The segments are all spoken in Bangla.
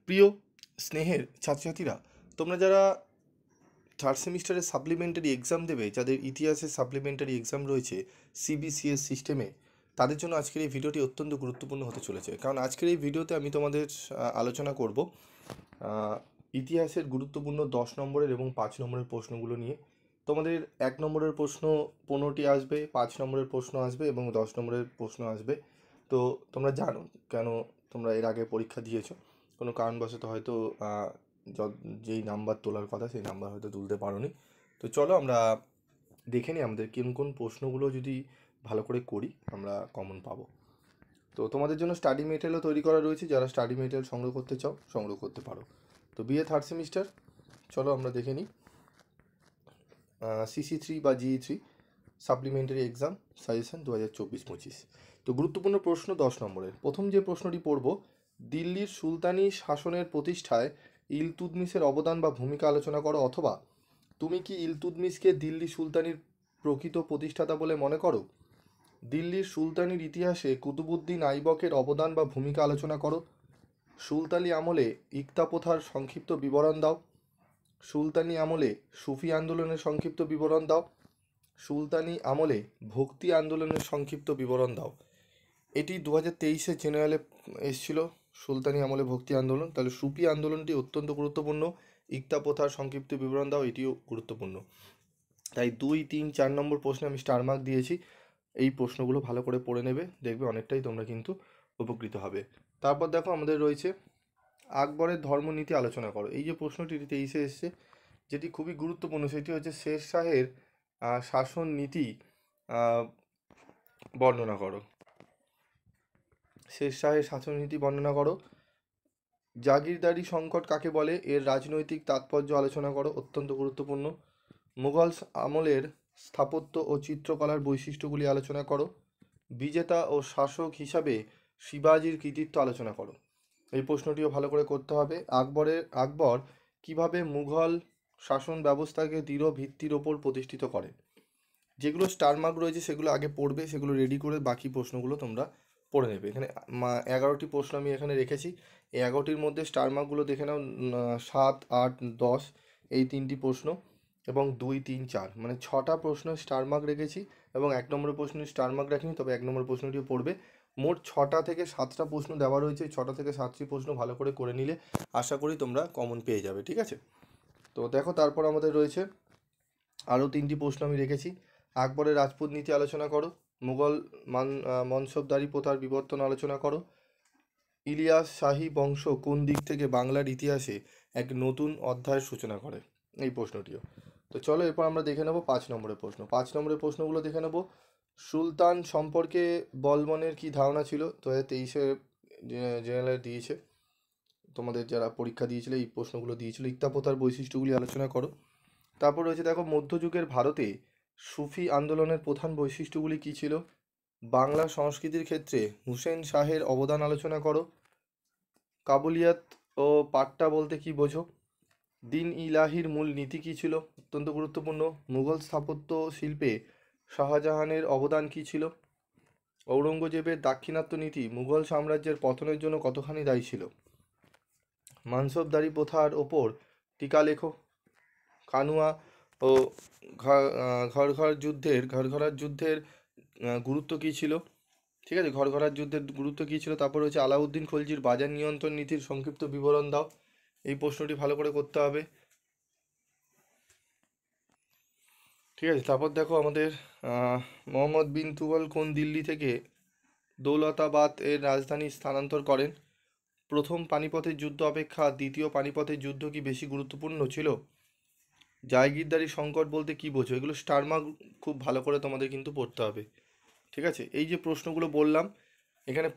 প্রিয় স্নেহের ছাত্রছাত্রীরা, তোমরা যারা থার্ড সেমিস্টারে সাপ্লিমেন্টারি এক্সাম দেবে, যাদের ইতিহাসে সাপ্লিমেন্টারি এক্সাম রয়েছে সিবিসিএস সিস্টেমে, তাদের জন্য আজকের এই ভিডিওটি অত্যন্ত গুরুত্বপূর্ণ হতে চলেছে। কারণ আজকের এই ভিডিওতে আমি তোমাদের আলোচনা করব ইতিহাসের গুরুত্বপূর্ণ 10 নম্বরের এবং 5 নম্বরের প্রশ্নগুলো নিয়ে। তোমাদের 1 নম্বরের প্রশ্ন 15টি আসবে, 5 নম্বরের প্রশ্ন আসবে এবং 10 নম্বরের প্রশ্ন আসবে। তো তোমরা জানো কেন তোমরা এর আগে পরীক্ষা দিয়েছো, কোনো কারণবশত হয়তো যেই নাম্বার তোলার কথা সেই নাম্বার হয়তো তুলতে পারোনি। তো চলো আমরা দেখে নিই আমাদের কোন কোন প্রশ্নগুলো যদি ভালো করে করি আমরা কমন পাবো। তো তোমাদের জন্য স্টাডি মেটেরিয়ালও তৈরি করা রয়েছে, যারা স্টাডি মেটেরিয়াল সংগ্রহ করতে চাও সংগ্রহ করতে পারো। তো বিএ থার্ড সেমিস্টার, চলো আমরা দেখে নিই CC3 বা GE3 সাপ্লিমেন্টারি এক্সাম সাজেশন 2024-25। তো গুরুত্বপূর্ণ প্রশ্ন 10 নম্বরের। প্রথম যে প্রশ্নটি পড়ব, দিল্লির সুলতানি শাসনের প্রতিষ্ঠায় ইলতুৎমিশের অবদান বা ভূমিকা আলোচনা করো, অথবা তুমি কি ইলতুৎমিশকে দিল্লি সুলতানির প্রকৃত প্রতিষ্ঠাতা বলে মনে করো? দিল্লির সুলতানির ইতিহাসে কুতুবুদ্দিন আইবকের অবদান বা ভূমিকা আলোচনা করো। সুলতানি আমলে ইক্তা প্রথার সংক্ষিপ্ত বিবরণ দাও। সুলতানি আমলে সুফি আন্দোলনের সংক্ষিপ্ত বিবরণ দাও। সুলতানি আমলে ভক্তি আন্দোলনের সংক্ষিপ্ত বিবরণ দাও। এটি 2023-এ জেনারেলে এসেছিল, সুলতানি আমলে ভক্তি আন্দোলন। তাহলে সুফি আন্দোলনটি অত্যন্ত গুরুত্বপূর্ণ। ইক্তা প্রথার সংক্ষিপ্ত বিবরণ দাও, এটিও গুরুত্বপূর্ণ। তাই 2, 3, 4 নম্বর প্রশ্নে আমি স্টার মার্ক দিয়েছি। এই প্রশ্নগুলো ভালো করে পড়ে নেবে, দেখবে অনেকটাই তোমরা কিন্তু উপকৃত হবে। তারপর দেখো আমাদের রয়েছে আকবরের ধর্মনীতি আলোচনা করো। এই যে প্রশ্নটি 23-এ এসছে, যেটি খুবই গুরুত্বপূর্ণ, সেটি হচ্ছে শের শাহের শাসন নীতি বর্ণনা করো। শের শাহের শাসননীতি বর্ণনা করো। জাগিরদারি সংকট কাকে বলে, এর রাজনৈতিক তাৎপর্য আলোচনা করো, অত্যন্ত গুরুত্বপূর্ণ। মুঘল আমলের স্থাপত্য ও চিত্রকলার বৈশিষ্ট্যগুলি আলোচনা করো। বিজেতা ও শাসক হিসাবে শিবাজির কৃতিত্ব আলোচনা করো। এই প্রশ্নটিও ভালো করে করতে হবে। আকবর কিভাবে মুঘল শাসন ব্যবস্থাকে দৃঢ় ভিত্তির ওপর প্রতিষ্ঠিত করে। যেগুলো স্টার মার্ক রয়েছে সেগুলো আগে পড়বে, সেগুলো রেডি করে বাকি প্রশ্নগুলো তোমরা পড়ে নেবে। এখানে 11টি প্রশ্ন আমি এখানে রেখেছি। এই 11টির মধ্যে স্টার মার্কগুলো দেখে নাও, 7, 8, 10 এই 3টি প্রশ্ন এবং 2, 3, 4 মানে 6টা প্রশ্ন স্টার মার্ক রেখেছি এবং 1 নম্বরের প্রশ্ন স্টার মার্ক রাখিনি, তবে 1 নম্বর প্রশ্নটিও পড়বে। মোট 6টা থেকে 7টা প্রশ্ন দেওয়া রয়েছে। 6টা থেকে 7টি প্রশ্ন ভালো করে করে নিলে আশা করি তোমরা কমন পেয়ে যাবে, ঠিক আছে? তো দেখো তারপর আমাদের রয়েছে আরও 3টি প্রশ্ন আমি রেখেছি। আকবরের রাজপুত নীতি আলোচনা করো। মুঘল মনসবদারি প্রথার বিবর্তন আলোচনা করো। ইলিয়াস শাহী বংশ কোন দিক থেকে বাংলার ইতিহাসে এক নতুন অধ্যায়ের সূচনা করে, এই প্রশ্নটিও। তো চলো এরপর আমরা দেখে নেব 5 নম্বরের প্রশ্ন। 5 নম্বরের প্রশ্নগুলো দেখে নেব। সুলতান সম্পর্কে বলবনের কি ধারণা ছিল? 2023-এ জেনারেল দিয়েছে, তোমাদের যারা পরীক্ষা দিয়েছিল এই প্রশ্নগুলো দিয়েছিল। ইক্তা প্রথার বৈশিষ্ট্যগুলি আলোচনা করো। তারপর রয়েছে দেখো, মধ্যযুগের ভারতে সুফি আন্দোলনের প্রধান বৈশিষ্ট্যগুলি কী ছিল? বাংলা সংস্কৃতির ক্ষেত্রে হুসেন শাহের অবদান আলোচনা করো। কাবুলিয়াত ও পাট্টা বলতে কি বোঝো? দিন ইলাহির মূল নীতি কী ছিল? অত্যন্ত গুরুত্বপূর্ণ। মুঘল স্থাপত্য শিল্পে শাহজাহানের অবদান কী ছিল? ঔরঙ্গজেবের দাক্ষিণাত্য নীতি মুঘল সাম্রাজ্যের পতনের জন্য কতখানি দায়ী ছিল? মানসবদারি প্রথার ওপর টিকা লেখো। কানুয়া ও ঘরঘরার যুদ্ধের গুরুত্ব কী ছিল? ঠিক আছে, ঘরঘরার যুদ্ধের গুরুত্ব কী ছিল? তারপর হচ্ছে আলাউদ্দিন খলজির বাজার নিয়ন্ত্রণ নীতির সংক্ষিপ্ত বিবরণ দাও। এই প্রশ্নটি ভালো করে করতে হবে, ঠিক আছে? তারপর দেখো আমাদের মোহাম্মদ বিন তুগল কোন দিল্লি থেকে দৌলতাবাদ এর রাজধানী স্থানান্তর করেন? প্রথম পানিপথের যুদ্ধ অপেক্ষা দ্বিতীয় পানিপথের যুদ্ধ কি বেশি গুরুত্বপূর্ণ ছিল? জায়গিরদারি সংকট বলতে কি বোঝো? এগুলো স্টার মার্ক খুব ভালো করে তোমাদের কিন্তু পড়তে হবে, ঠিক আছে? এই যে প্রশ্নগুলো বললাম, এখানে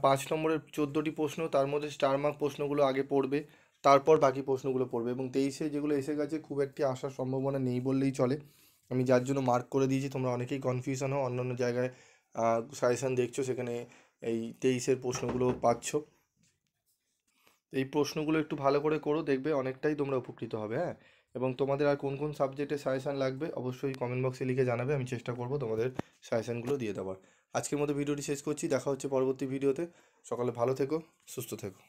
5 নম্বরের 14টি প্রশ্ন, তার মধ্যে স্টার মার্ক প্রশ্নগুলো আগে পড়বে, তারপর বাকি প্রশ্নগুলো পড়বে। এবং 23-এ যেগুলো এসে গেছে খুব একটি আসার সম্ভাবনা নেই বললেই চলে। আমি যার জন্য মার্ক করে দিয়েছি, তোমরা অনেকেই কনফিউশন হও, অন্যান্য জায়গায় সাজেশান দেখছো, সেখানে এই 23-এর প্রশ্নগুলো পাচ্ছ। এই প্রশ্নগুলো একটু ভালো করে করো, দেখবে অনেকটাই তোমরা উপকৃত হবে। হ্যাঁ, এবং তোমাদের আর কোন কোন সাবজেক্টে সাজেশান লাগবে অবশ্যই কমেন্ট বক্সে লিখে জানাবে, আমি চেষ্টা করব তোমাদের সাজেশানগুলো দিয়ে দেওয়ার। আজকের মতো ভিডিওটি শেষ করছি, দেখা হচ্ছে পরবর্তী ভিডিওতে। সকালে ভালো থেকো, সুস্থ থেকো।